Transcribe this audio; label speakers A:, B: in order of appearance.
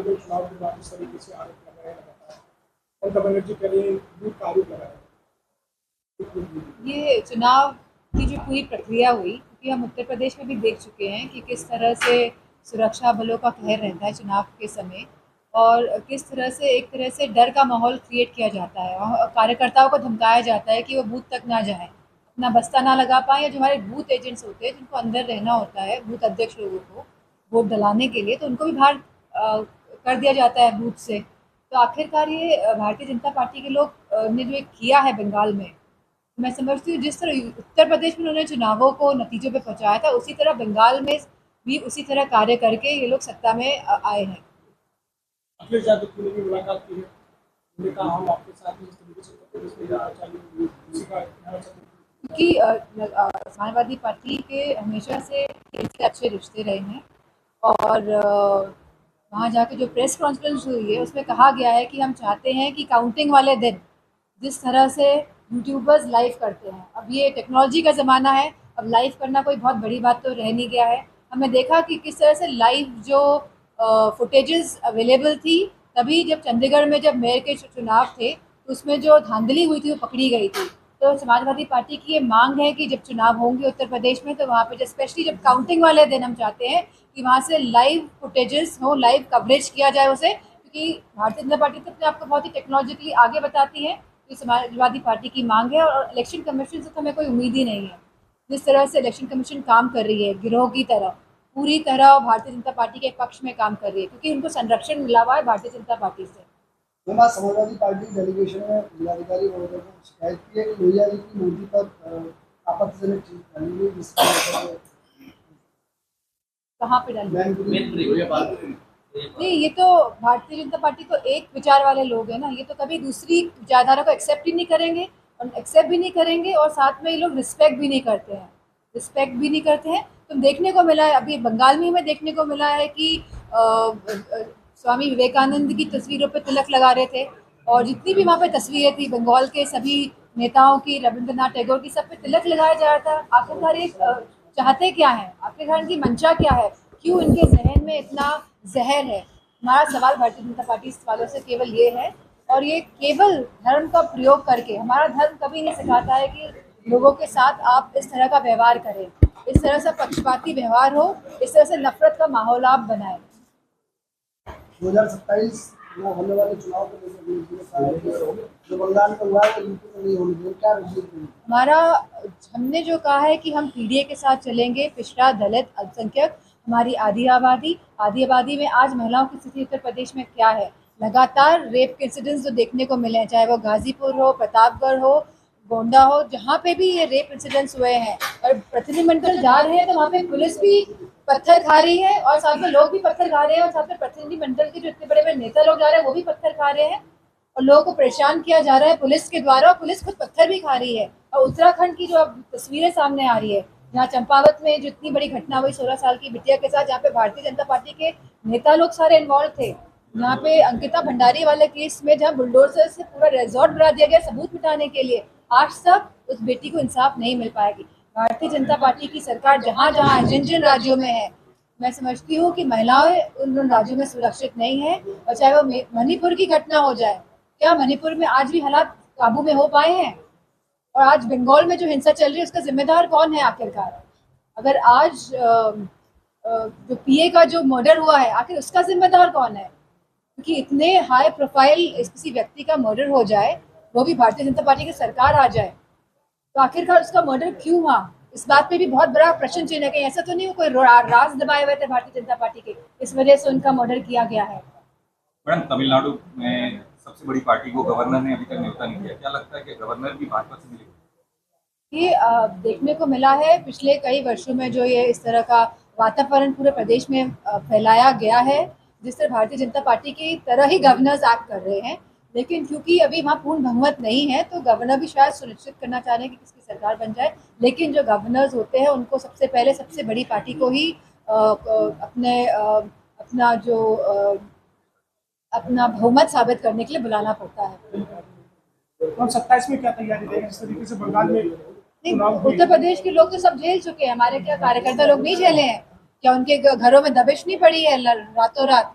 A: चुनाव के बाद इस तरीके से आरोप लग रहे हैं लगातार, और गवर्नर जी कह रहे हैं झूठ का आरोप लगा रहे हैं।
B: ये चुनाव की जो पूरी प्रक्रिया हुई, क्योंकि हम उत्तर प्रदेश में भी देख चुके हैं कि किस तरह से सुरक्षा बलों का कहर रहता है चुनाव के समय, और किस तरह से एक तरह से डर का माहौल क्रिएट किया जाता है और कार्यकर्ताओं को धमकाया जाता है कि वो बूथ तक ना जाएं, अपना बस्ता ना लगा पाएं, या जो हमारे बूथ एजेंट्स होते हैं जिनको अंदर रहना होता है बूथ अध्यक्ष लोगों को वोट डलाने के लिए, तो उनको भी बाहर कर दिया जाता है बूथ से। तो आखिरकार ये भारतीय जनता पार्टी के लोग ने जो एक किया है बंगाल में, मैं समझती हूँ जिस तरह उत्तर प्रदेश में उन्होंने चुनावों को नतीजों पे पहुंचाया था, उसी तरह बंगाल में भी उसी तरह कार्य करके ये लोग सत्ता में आए हैं।
A: अखिलेश यादव की भी मुलाकात की है, उन्होंने कहा हम आपके साथ इस तरीके से उत्तर प्रदेश में जाना चाहिए, उसी का
B: क्योंकि समाजवादी पार्टी के हमेशा से इनसे अच्छे रिश्ते रहे हैं, और वहाँ जाके जो प्रेस कॉन्फ्रेंस हुई है उसमें कहा गया है कि हम चाहते हैं कि काउंटिंग वाले दिन जिस तरह से यूट्यूबर्स लाइव करते हैं, अब ये टेक्नोलॉजी का ज़माना है, अब लाइव करना कोई बहुत बड़ी बात तो रह नहीं गया है। हमने देखा कि किस तरह से लाइव जो फुटेजेस अवेलेबल थी, तभी जब चंडीगढ़ में जब मेयर के चुनाव थे तो उसमें जो धांधली हुई थी वो पकड़ी गई थी। तो समाजवादी पार्टी की ये मांग है कि जब चुनाव होंगे उत्तर प्रदेश में, तो वहाँ पे स्पेशली जब काउंटिंग वाले दिन हम चाहते हैं कि वहाँ से लाइव फुटेजेस हो, लाइव कवरेज किया जाए उसे, क्योंकि भारतीय जनता पार्टी तो अपने आप को बहुत ही टेक्नोलॉजिकली आगे बताती है। तो समाजवादी पार्टी की मांग है, और इलेक्शन कमीशन से तो हमें कोई उम्मीद ही नहीं है। जिस तरह से इलेक्शन कमीशन काम कर रही है गिरोह की तरह, पूरी तरह भारतीय जनता पार्टी के पक्ष में काम कर रही है, क्योंकि उनको संरक्षण मिला हुआ है भारतीय जनता पार्टी से।
C: समाजवादी पार्टी डेलीगेशन में जिलाधिकारी महोदय ने शिकायत की है कि लोहिया जी की मूर्ति पर आपत्तिजनक चीज डाली हुई,
B: कहाँ पे डाली? नहीं, ये तो भारतीय जनता पार्टी तो एक विचार वाले लोग हैं ना, ये तो कभी दूसरी विचारधारा को एक्सेप्ट ही नहीं करेंगे, और एक्सेप्ट भी नहीं करेंगे, और साथ में ये लोग रिस्पेक्ट भी नहीं करते हैं, रिस्पेक्ट भी नहीं करते हैं। तो देखने को मिला है अभी बंगाल में, हमें देखने को मिला है कि स्वामी विवेकानंद की तस्वीरों पे तिलक लगा रहे थे, और जितनी भी वहाँ पे तस्वीरें थी बंगाल के सभी नेताओं की, रविंद्रनाथ टैगोर की, सब पे तिलक लगाया जा रहा था। आखिरकार ये चाहते क्या है, आखिरकार इनकी मंशा क्या है, क्यों इनके जहन में इतना जहर है? हमारा सवाल भारतीय जनता पार्टी वालों से केवल ये है, और ये केवल धर्म का प्रयोग करके, हमारा धर्म कभी नहीं सिखाता है कि लोगों के साथ आप इस तरह का व्यवहार करें, इस तरह से पक्षपाती व्यवहार हो, इस तरह से नफरत का माहौल आप बनाएं।
C: 2027 में होने वाले चुनाव को जो बंगाल में हुआ है नहीं होने देंगे, क्या
B: हमारा, हमने जो कहा है कि हम पीडीए के साथ चलेंगे, पिछड़ा, दलित, अल्पसंख्यक, हमारी आधी आबादी में आज महिलाओं की स्थिति उत्तर प्रदेश में क्या है? लगातार रेप के इंसिडेंट्स जो देखने को मिले हैं, चाहे वो गाजीपुर हो, प्रतापगढ़ हो, गोंडा हो, जहाँ पे भी ये रेप इंसिडेंट्स हुए हैं, और प्रतिनिधिमंडल जा रहे हैं तो वहाँ पे पुलिस भी पत्थर खा रही है, और साथ में लोग भी पत्थर खा रहे हैं, और साथ में प्रतिनिधिमंडल के जो इतने बड़े बड़े नेता लोग जा रहे हैं वो भी पत्थर खा रहे हैं, और लोगों को परेशान किया जा रहा है पुलिस के द्वारा, और पुलिस खुद पत्थर भी खा रही है। और उत्तराखंड की जो अब तस्वीरें सामने आ रही है, जहाँ चंपावत में जो इतनी बड़ी घटना हुई 16 साल की बिटिया के साथ, जहाँ पे भारतीय जनता पार्टी के नेता लोग सारे इन्वॉल्व थे, यहाँ पे अंकिता भंडारी वाले केस में जहाँ बुलडोजर से पूरा रिजॉर्ट बना दिया गया सबूत मिटाने के लिए, आज तक उस बेटी को इंसाफ नहीं मिल पाएगी। भारतीय जनता पार्टी की सरकार जहाँ जहाँ जिन जिन राज्यों में है, मैं समझती हूँ कि महिलाएं उन राज्यों में सुरक्षित नहीं है। और चाहे वो मणिपुर की घटना हो जाए, क्या मणिपुर में आज भी हालात काबू में हो पाए हैं? और आज बंगाल में जो हिंसा चल रही है उसका जिम्मेदार कौन है आखिरकार? अगर आज जो पीए का जो मर्डर हुआ है, आखिर उसका जिम्मेदार कौन है? क्योंकि इतने हाई प्रोफाइल किसी व्यक्ति का मर्डर हो जाए, वो भी भारतीय जनता पार्टी की सरकार आ जाए, तो आखिरकार उसका मर्डर क्यों हुआ? इस बात पे भी बहुत बड़ा प्रश्न चिन्ह है। कहीं ऐसा तो नहीं कोई राज दबाए हुए थे भारतीय जनता पार्टी के, इस वजह से उनका मर्डर किया गया है?
D: मैडम, तमिलनाडु में सबसे बड़ी पार्टी को गवर्नर ने अभी तक न्योता नहीं दिया, क्या लगता है कि गवर्नर भी भाजपा से मिलेंगे?
B: ये देखने को मिला है पिछले कई वर्षों में, जो ये इस तरह का वातावरण पूरे प्रदेश में फैलाया गया है, जिस तरह भारतीय जनता पार्टी की तरह ही गवर्नर्स एक्ट कर रहे हैं, लेकिन क्योंकि अभी वहाँ पूर्ण बहुमत नहीं है, तो गवर्नर भी शायद सुनिश्चित करना चाह रहे हैं कि किसकी सरकार बन जाए। लेकिन जो गवर्नर्स होते हैं उनको सबसे पहले सबसे बड़ी पार्टी को ही अपना बहुमत साबित करने के लिए बुलाना पड़ता है।
A: और 27 में क्या तैयारी देंगे? जिस तरीके से बंगाल में
B: उत्तर प्रदेश के लोग तो सब झेल चुके हैं, हमारे क्या कार्यकर्ता लोग नहीं झेले हैं? क्या उनके घरों में दबिश नहीं पड़ी है रातों रात?